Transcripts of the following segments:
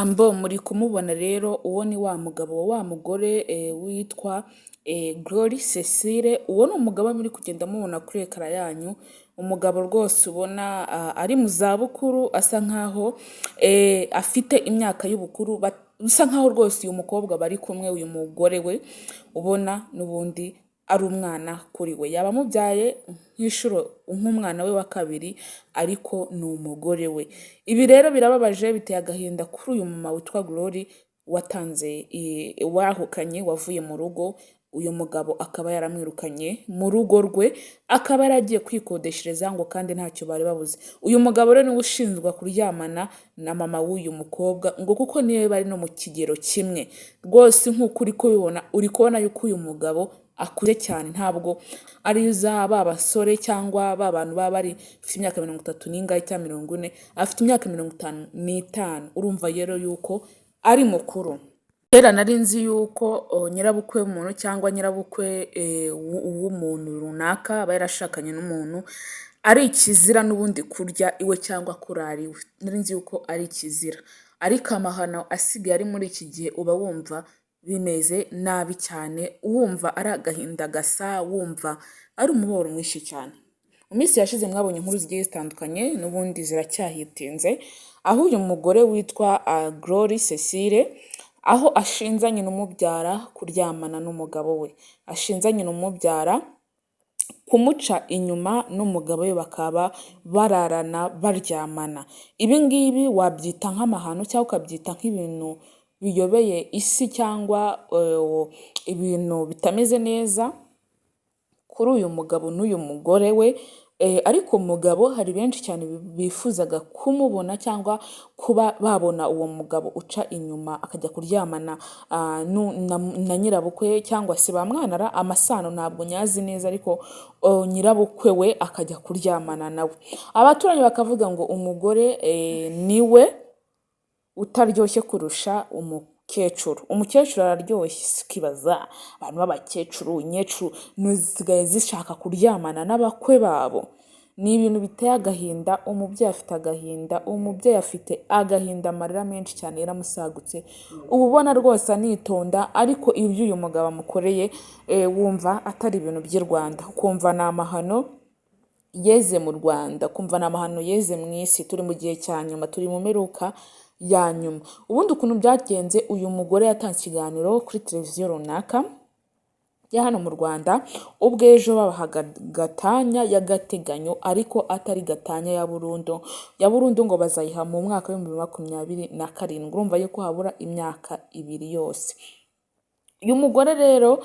Muri kumubona rero uwo ni wa mugabo wa mugore witwa Glory Cecile, uwo ni umugabo muri kugenda mubona kuri ekara yanyu, umugabo rwose ubona ari mu zabukuru asa nkaho afite imyaka y'ubukuru, bisa nkaho rwose uyu mukobwa bari kumwe, uyu mugore we ubona n'ubundi ari umwana kuri we, yaba amubyaye nk'umwana we wa kabiri ariko ni umugore we. Ibi rero birababaje, biteye agahinda kuri uyu mama witwa Glory wahukanye, wavuye mu rugo, uyu mugabo akaba yaramwirukanye mu rugo rwe, akaba yaragiye kwikodeshereza ngo kandi ntacyo bari babuze. Uyu mugabo rero niwe ushinjwa kuryamana na mama w'uyu mukobwa, ngo kuko niwe bari no mu kigero kimwe. Rwose nk'uko uri kubibona, uri kubona yuko uyu mugabo akuze cyane, ntabwo ari za ba basore cyangwa ba bantu baba bari bafite imyaka 30 cyangwa 40, afite imyaka 55. Urumva rero yuko ari mukuru. Kera nari nzi yuko nyirabukwe w'umuntu cyangwa nyirabukwe w'umuntu runaka aba yarashakanye n'umuntu ari ikizira n'ubundi kurya iwe cyangwa kurara iwe. Nari nzi yuko ari ikizira, ariko amahano asigaye ari muri iki gihe uba wumva bimeze nabi cyane, wumva ari agahinda gasa, wumva ari umubabaro mwinshi cyane. Mu minsi yashize mwabonye inkuru zigiye zitandukanye n'ubundi ziracyahitinze, aho uyu mugore witwa Glory Cecile aho ashinja nyina umubyara kuryamana n'umugabo we, ashinja nyina umubyara kumuca inyuma n'umugabo we, bakaba bararana baryamana. Ibi ngibi wabyita nk'amahano cyangwa ukabyita nk'ibintu biyobeye isi cyangwa ibintu bitameze neza kuri uyu mugabo n'uyu mugore we. Ariko umugabo hari benshi cyane bifuzaga kumubona cyangwa kuba babona uwo mugabo uca inyuma akajya kuryamana na nyirabukwe, cyangwa se bamwanara amasano, ntabwo nyazi neza, ariko nyirabukwe we akajya kuryamana nawe. Abaturanyi bakavuga ngo umugore niwe utaryoshye kurusha umukecuru. Umukecuru araryoshye, sikibaza abantu b'abakecuru, inyecuru zigaye zishaka kuryamana n'abakwe babo. Ni ibintu biteye agahinda, umubyeyi afite agahinda, umubyeyi afite agahinda, amarira menshi cyane yaramusagutse. Uba ubona rwose anitonda, ariko ibyo uyu mugabo amukoreye wumva atari ibintu by'i Rwanda, ukumva ni amahano yeze mu Rwanda, kumva ni amahano yeze mu isi. Turi mu gihe cya nyuma, turi mu mperuka ya nyuma. Ubundi ukuntu byagenze, uyu mugore yatanze ikiganiro kuri televiziyo runaka ya hano mu Rwanda, ubwo ejo babahaga gatanya y'agateganyo, ariko atari gatanya ya burundu. Ya burundu ngo bazayiha mu mwaka wa 2027. Urumva yuko habura imyaka 2 yose. Uyu mugore rero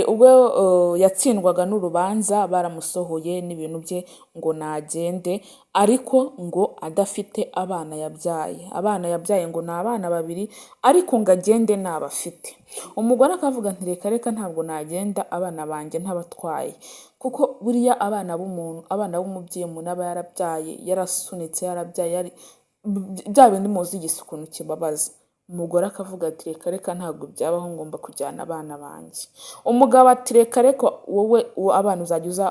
ubwo yatsindwaga n'urubanza, baramusohoye n'ibintu bye ngo nagende, ariko ngo adafite abana yabyaye. Abana yabyaye ngo ni abana 2, ariko ngo agende nabafite. Umugore akavuga nti reka ntabwo nagenda abana banjye ntabatwaye, kuko buriya abana b'umuntu, abana b'umubyeyi umuntu aba yarabyaye, yarasunitse, yarabyaye, bya bindi muzi igisukuntu kibabaza. Umugore akavuga ati reka ntabwo byabaho, ngomba kujyana abana banjye. Umugabo ati reka wowe abana uzajya uza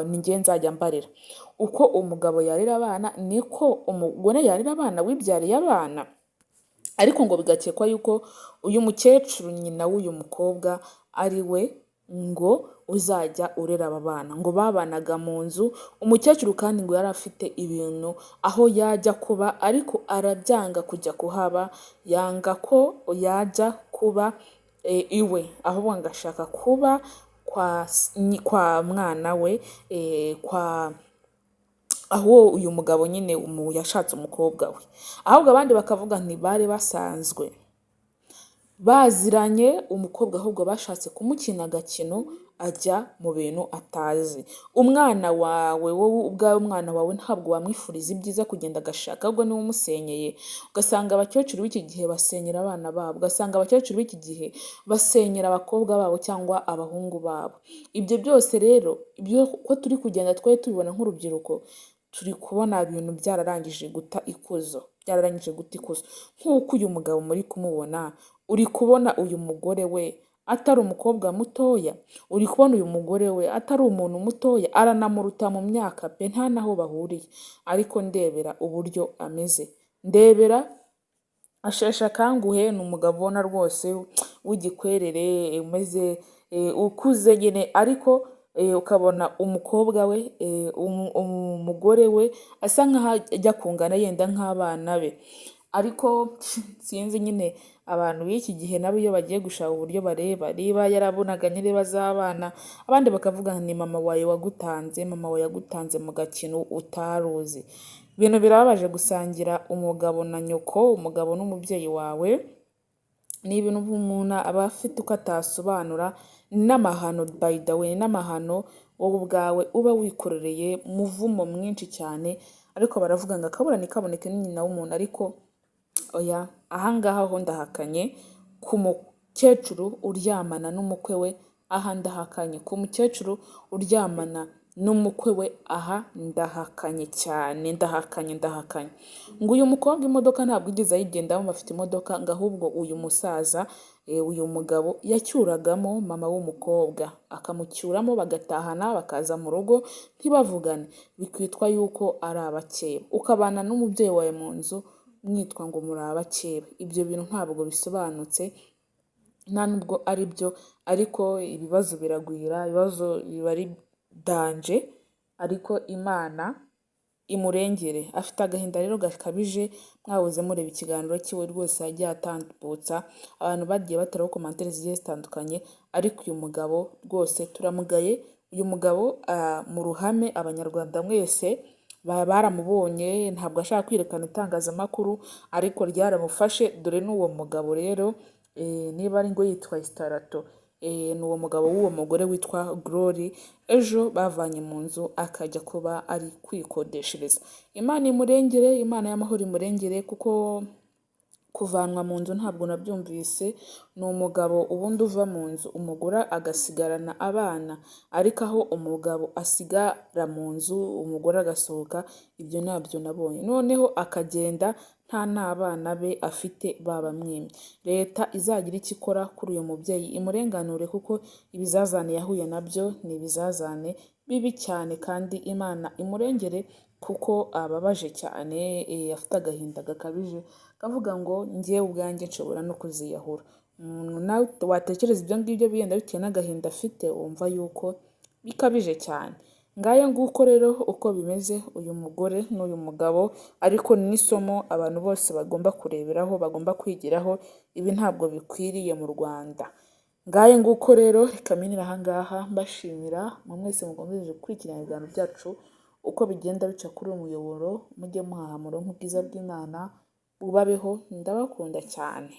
ni njye nzajya mbarira. Uko umugabo yarira abana niko umugore yarira abana wibyariye abana. Ariko ngo bigakekwa yuko uyu mukecuru nyina w'uyu mukobwa ari we ngo uzajya urera aba bana. Ngo babanaga mu nzu, umukecuru kandi ngo yari afite ibintu aho yajya kuba, ariko arabyanga kujya kuhaba, yanga ko yajya kuba iwe, ahubwo ngo ashaka kuba kwa mwana we, aho uyu mugabo nyine yashatse umukobwa we. Ahubwo abandi bakavuga nti bari basanzwe baziranye, umukobwa ahubwo bashatse kumukina agakino ajya mu bintu atazi. Umwana wawe, wowe ubwawe umwana wawe ntabwo wamwifuriza ibyiza kugenda agashaka, ahubwo niwe umusenyeye. Ugasanga abakecuru b'iki gihe basenyera abana babo, ugasanga abakecuru b'iki gihe basenyera abakobwa babo cyangwa abahungu babo. Ibyo byose rero, ibyo ko turi kugenda twari tubibona nk'urubyiruko, turi kubona ibintu byararangije guta ikuzo, nk'uko uyu mugabo muri kumubona. Uri kubona uyu mugore we atari umukobwa mutoya, uri kubona uyu mugore we atari umuntu mutoya, aranamuruta mu myaka pe, nta naho bahuriye. Ariko ndebera uburyo ameze, ndebera asheshe akanguhe, ni umugabo ubona rwose w'igikwerere, umeze ukuze nyine, ariko ukabona umukobwa we, umugore we asa nk'aho ajya kungana yenda nk'abana be, ariko sinzi nyine abantu b'iki gihe nabo iyo bagiye gushaka uburyo bareba niba yarabonaga nyireba z'abana, abandi bakavuga ni mama wawe wagutanze, mama wawe yagutanze mu gakino utaruzi. Ibintu birababaje gusangira umugabo na nyoko, umugabo n'umubyeyi wawe, ni ibintu umuntu aba afite uko atasobanura, n'amahano by the way, n'amahano wowe ubwawe uba wikorereye, muvumo mwinshi cyane, ariko baravuga ngo akabura ntikaboneke ni nyina w'umuntu, ariko oya, ahangaha ho ndahakanye. Ku mukecuru uryamana n'umukwe we, aha ndahakanye. Ku mukecuru uryamana n'umukwe we, aha ndahakanye cyane, ndahakanye. Ngo uyu mukobwa imodoka ntabwo igeze ayigendamo, bafite imodoka, ngo ahubwo uyu musaza, uyu mugabo yacyuragamo mama w'umukobwa, akamucyuramo bagatahana, bakaza mu rugo ntibavugane, bikwitwa yuko ari abakeba. Ukabana n'umubyeyi wawe mu nzu mwitwa ngo muri abakeba, ibyo bintu ntabwo bisobanutse, nta nubwo ari byo, ariko ibibazo biragwira, ibibazo biba ari danje, ariko Imana imurengere. Afite agahinda rero gakabije, mwabuze mureba ikiganiro cyiwe rwose yagiye atambutsa, abantu bagiye bateraho komantere zigiye zitandukanye, ariko uyu mugabo rwose turamugaye. Uyu mugabo mu ruhame abanyarwanda mwese baramubonye, ntabwo ashaka kwerekana itangazamakuru, ariko ryaramufashe. Dore n'uwo mugabo rero, niba ari ngo yitwa Istarato, ni uwo mugabo w'uwo mugore witwa Glory, ejo bavanye mu nzu akajya kuba ari kwikodeshereza. Imana imurengere, Imana y'amahoro imurengere, kuko kuvanwa mu nzu ntabwo nabyumvise. Ni umugabo ubundi uva mu nzu umugore agasigarana abana, ariko aho umugabo asigara mu nzu umugore agasohoka, ibyo ntabyo nabonye. Noneho akagenda nta n'abana be afite, babamwimye. Leta izagira icyo ikora kuri uyu mubyeyi imurenganure, kuko ibizazane yahuye nabyo ni ibizazane bibi cyane, kandi Imana imurengere kuko ababaje cyane, afite agahinda gakabije, kavuga ngo njyewe ubwanjye nshobora no kuziyahura. Nawe watekereza ibyo ngibyo bigenda bitewe n'agahinda afite, wumva yuko bikabije cyane. Ngayo nguko rero uko bimeze, uyu mugore n'uyu mugabo, ariko n'isomo abantu bose bagomba kureberaho, bagomba kwigiraho. Ibi ntabwo bikwiriye mu Rwanda. Ngayo nguko rero, reka minira ahangaha mbashimira mwe mwese mukomeje gukurikirana ibiganiro byacu uko bigenda bica kuri uyu muyoboro. Mujye muhaha muronke ubwiza bw'Imana, bubabeho. Ndabakunda cyane.